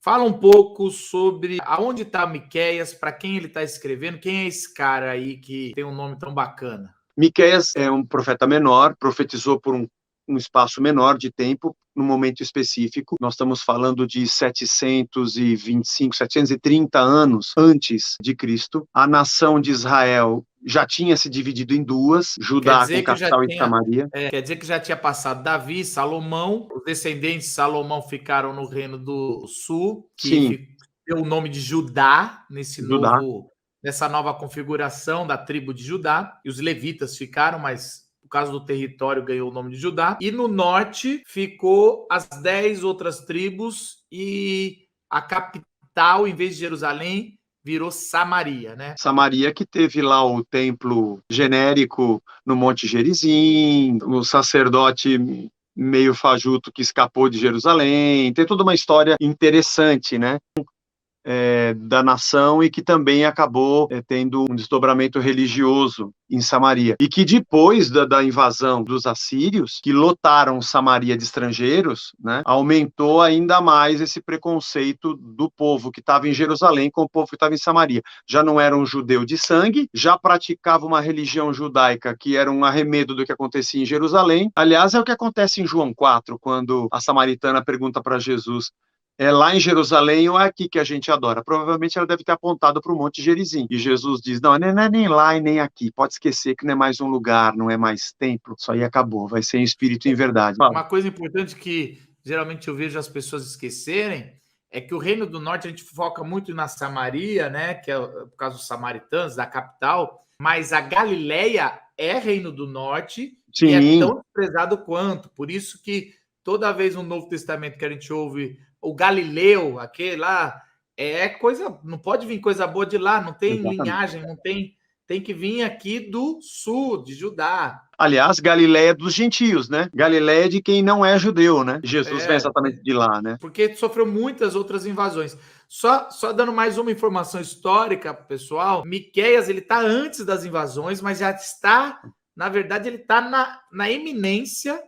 Fala um pouco sobre aonde está Miqueias, para quem ele está escrevendo, quem é esse cara aí que tem um nome tão bacana? Miqueias é um profeta menor, profetizou por um espaço menor de tempo, num momento específico. Nós estamos falando de 725, 730 anos antes de Cristo. A nação de Israel já tinha se dividido em duas, Judá com capital em Samaria. Quer dizer que já tinha passado Davi, Salomão, os descendentes de Salomão ficaram no Reino do Sul, que deu o nome de Judá, nessa nova configuração da tribo de Judá, e os levitas ficaram, mas por causa do território ganhou o nome de Judá. E no norte ficou as 10 outras tribos e a capital, em vez de Jerusalém, virou Samaria, né? Samaria, que teve lá o templo genérico no Monte Gerizim, o sacerdote meio fajuto que escapou de Jerusalém. Tem toda uma história interessante, né? Da nação, e que também acabou tendo um desdobramento religioso em Samaria. E que depois da invasão dos assírios, que lotaram Samaria de estrangeiros, né, aumentou ainda mais esse preconceito do povo que estava em Jerusalém com o povo que estava em Samaria. Já não era um judeu de sangue, já praticava uma religião judaica que era um arremedo do que acontecia em Jerusalém. Aliás, é o que acontece em João 4, quando a samaritana pergunta para Jesus: é lá em Jerusalém ou é aqui que a gente adora? Provavelmente ela deve ter apontado para o Monte Gerizim. E Jesus diz: não é nem lá e nem aqui. Pode esquecer que não é mais um lugar, não é mais templo. Isso aí acabou, vai ser em espírito e em verdade. Uma coisa importante que geralmente eu vejo as pessoas esquecerem é que o Reino do Norte a gente foca muito na Samaria, né? Que é por causa dos samaritanos, da capital. Mas a Galileia é Reino do Norte. Sim. E é tão desprezado quanto. Por isso que toda vez no Novo Testamento que a gente ouve o Galileu, aquele lá, não pode vir coisa boa de lá, não tem linhagem, tem que vir aqui do sul, de Judá. Aliás, Galileia é dos gentios, né? Galileia é de quem não é judeu, né? Jesus vem exatamente de lá, né? Porque sofreu muitas outras invasões. Só dando mais uma informação histórica, pessoal, Miqueias, ele está antes das invasões, mas já está, na verdade, ele está na eminência.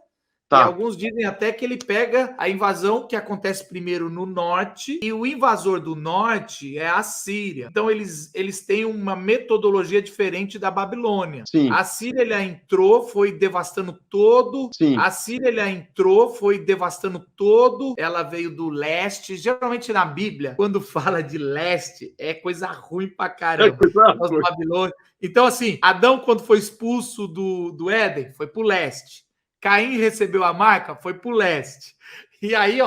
E alguns dizem até que ele pega a invasão que acontece primeiro no norte, e o invasor do norte é a Síria. Então eles têm uma metodologia diferente da Babilônia. Sim. A Síria, ele entrou, foi devastando todo. Sim. A Síria, ele entrou, foi devastando todo. Ela veio do leste. Geralmente na Bíblia, quando fala de leste, é coisa ruim pra caramba. Os Babilônios. Então, assim, Adão, quando foi expulso do Éden, foi pro leste. Caim recebeu a marca, foi para o leste. E aí,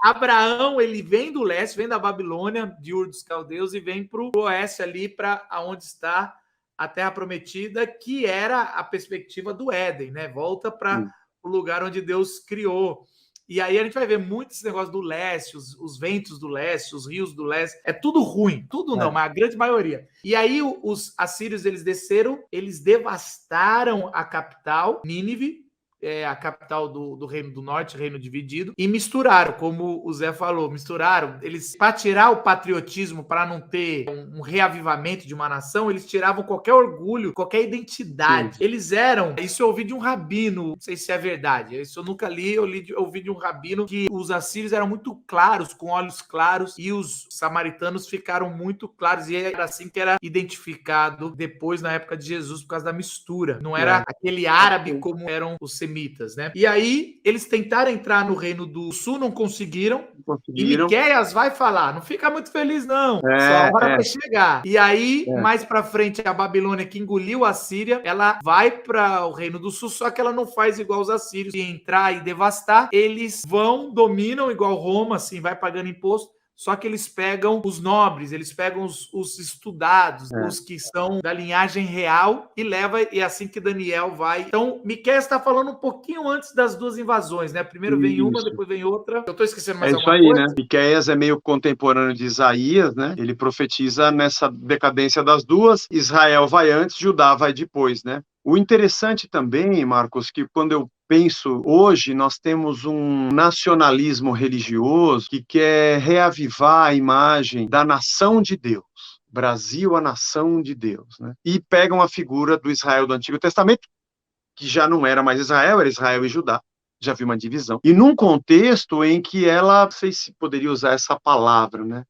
Abraão, ele vem do leste, vem da Babilônia, de Ur dos Caldeus, e vem para o oeste ali, para onde está a Terra Prometida, que era a perspectiva do Éden, né? Volta para o lugar onde Deus criou. E aí a gente vai ver muito esse negócio do leste, os ventos do leste, os rios do leste. É tudo ruim, tudo não, mas a grande maioria. E aí os assírios, eles desceram, eles devastaram a capital, Nínive, a capital do Reino do Norte, reino dividido, e misturaram, como o Zé falou, eles, para tirar o patriotismo, para não ter um reavivamento de uma nação, eles tiravam qualquer orgulho, qualquer identidade. Sim. Eles eram, isso eu ouvi de um rabino, não sei se é verdade, isso eu nunca li, eu ouvi de um rabino que os assírios eram muito claros, com olhos claros, e os samaritanos ficaram muito claros, e era assim que era identificado depois, na época de Jesus, por causa da mistura. Não era aquele árabe como eram os semitas, né? E aí, eles tentaram entrar no Reino do Sul, não conseguiram. E Miqueias vai falar, não fica muito feliz não, só hora vai chegar. E aí, mais pra frente, a Babilônia, que engoliu a Síria, ela vai para o Reino do Sul, só que ela não faz igual os assírios, de entrar e devastar. Eles dominam igual Roma, assim, vai pagando imposto. Só que eles pegam os nobres, eles pegam os estudados, os que são da linhagem real, e leva, e é assim que Daniel vai. Então, Miqueias está falando um pouquinho antes das duas invasões, né? Primeiro vem uma, depois vem outra. Eu estou esquecendo mais alguma coisa? Né? Miqueias é meio contemporâneo de Isaías, né? Ele profetiza nessa decadência das duas. Israel vai antes, Judá vai depois, né? O interessante também, Marcos, que quando eu penso hoje, nós temos um nacionalismo religioso que quer reavivar a imagem da nação de Deus. Brasil, a nação de Deus, né? E pegam a figura do Israel do Antigo Testamento, que já não era mais Israel, era Israel e Judá. Já havia uma divisão. E num contexto em que ela, não sei se poderia usar essa palavra, né?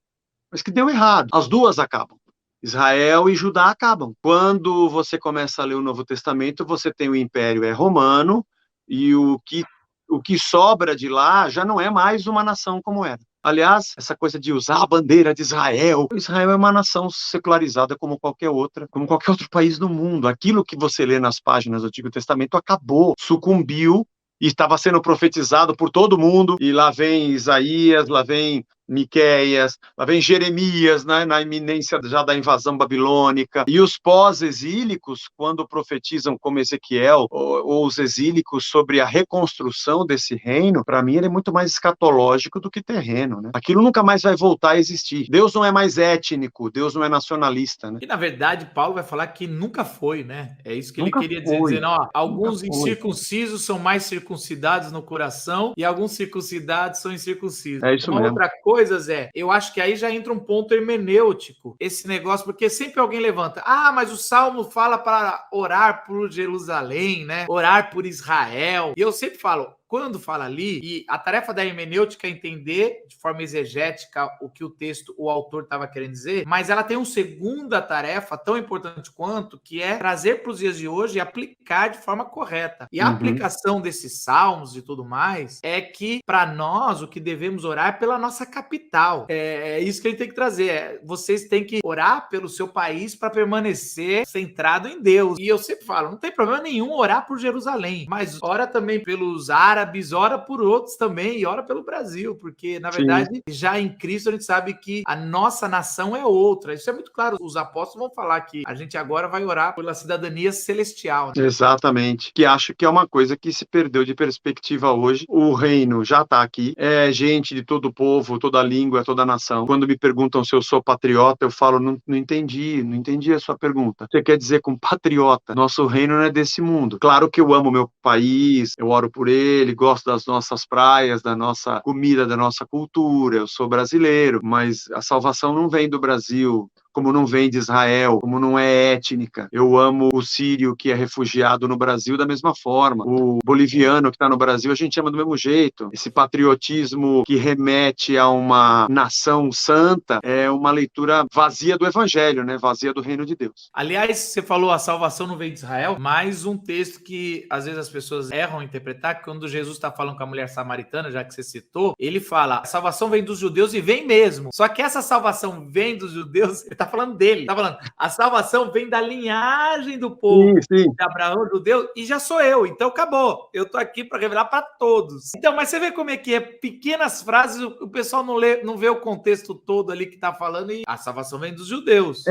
Mas que deu errado. As duas acabam. Israel e Judá acabam. Quando você começa a ler o Novo Testamento, você tem o Império Romano, e o que sobra de lá já não é mais uma nação como era. Aliás, essa coisa de usar a bandeira de Israel. Israel é uma nação secularizada como qualquer outra, como qualquer outro país do mundo. Aquilo que você lê nas páginas do Antigo Testamento acabou, sucumbiu, e estava sendo profetizado por todo mundo, e lá vem Isaías, lá vem Miqueias, lá vem Jeremias, né, na iminência já da invasão babilônica, e os pós-exílicos, quando profetizam como Ezequiel, ou os exílicos sobre a reconstrução desse reino, para mim ele é muito mais escatológico do que terreno, né? Aquilo nunca mais vai voltar a existir. Deus não é mais étnico, Deus não é nacionalista, né? E na verdade, Paulo vai falar que nunca foi, né? É isso que Nunca ele queria dizer, foi. dizendo, ó, alguns incircuncisos são mais circuncidados no coração e alguns circuncidados são incircuncisos. É isso Uma mesmo. outra coisa, Zé, eu acho que aí já entra um ponto hermenêutico, esse negócio, porque sempre alguém levanta, mas o Salmo fala para orar por Jerusalém, né? Orar por Israel. E eu sempre falo, quando fala ali, e a tarefa da hermenêutica é entender de forma exegética o que o texto, o autor estava querendo dizer, mas ela tem uma segunda tarefa tão importante quanto, que é trazer para os dias de hoje e aplicar de forma correta. E a aplicação desses salmos e tudo mais é que, para nós, o que devemos orar é pela nossa capital. É isso que ele tem que trazer. Vocês têm que orar pelo seu país para permanecer centrado em Deus. E eu sempre falo, não tem problema nenhum orar por Jerusalém, mas ora também pelos árabes, ora por outros também, e ora pelo Brasil, porque, na verdade, já em Cristo a gente sabe que a nossa nação é outra. Isso é muito claro. Os apóstolos vão falar que a gente agora vai orar pela cidadania celestial. Né? Exatamente. Que acho que é uma coisa que se perdeu de perspectiva hoje. O reino já está aqui. É gente de todo o povo, toda a língua, toda a nação. Quando me perguntam se eu sou patriota, eu falo, não entendi a sua pergunta. Você quer dizer com patriota? Nosso reino não é desse mundo. Claro que eu amo meu país, eu oro por ele, gosto das nossas praias, da nossa comida, da nossa cultura, eu sou brasileiro, mas a salvação não vem do Brasil, como não vem de Israel, como não é étnica. Eu amo o sírio que é refugiado no Brasil da mesma forma. O boliviano que está no Brasil, a gente ama do mesmo jeito. Esse patriotismo que remete a uma nação santa é uma leitura vazia do evangelho, né? Vazia do reino de Deus. Aliás, você falou a salvação não vem de Israel, mais um texto que às vezes as pessoas erram em interpretar, que quando Jesus está falando com a mulher samaritana, já que você citou, ele fala, a salvação vem dos judeus e vem mesmo. Só que essa salvação vem dos judeus, ele está falando dele, tá falando, a salvação vem da linhagem do povo de Abraão, judeu, e já sou eu, então acabou. Eu tô aqui para revelar para todos. Então, mas você vê como é que é, pequenas frases, o pessoal não vê o contexto todo ali que tá falando, e a salvação vem dos judeus.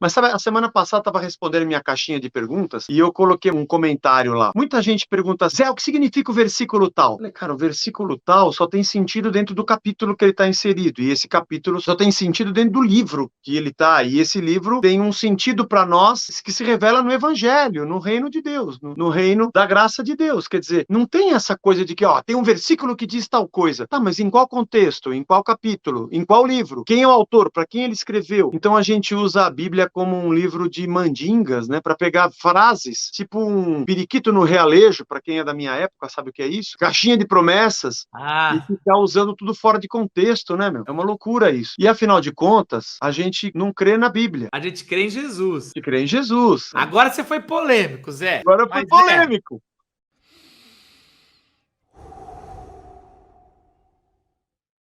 Mas sabe, a semana passada eu estava respondendo minha caixinha de perguntas e eu coloquei um comentário lá. Muita gente pergunta, Zé, o que significa o versículo tal? Eu falei, cara, o versículo tal só tem sentido dentro do capítulo que ele está inserido, e esse capítulo só tem sentido dentro do livro que ele tá, e esse livro tem um sentido para nós que se revela no evangelho, no reino de Deus, no reino da graça de Deus. Quer dizer, não tem essa coisa de que, tem um versículo que diz tal coisa. Tá, mas em qual contexto? Em qual capítulo? Em qual livro? Quem é o autor? Para quem ele escreveu? Então a gente usa a Bíblia como um livro de mandingas, né, para pegar frases, tipo um periquito no realejo, para quem é da minha época sabe o que é isso, caixinha de promessas, e ficar usando tudo fora de contexto, né, meu? É uma loucura isso. E afinal de contas, a gente não crê na Bíblia. A gente crê em Jesus. A gente crê em Jesus. Agora você foi polêmico, Zé. Agora foi polêmico.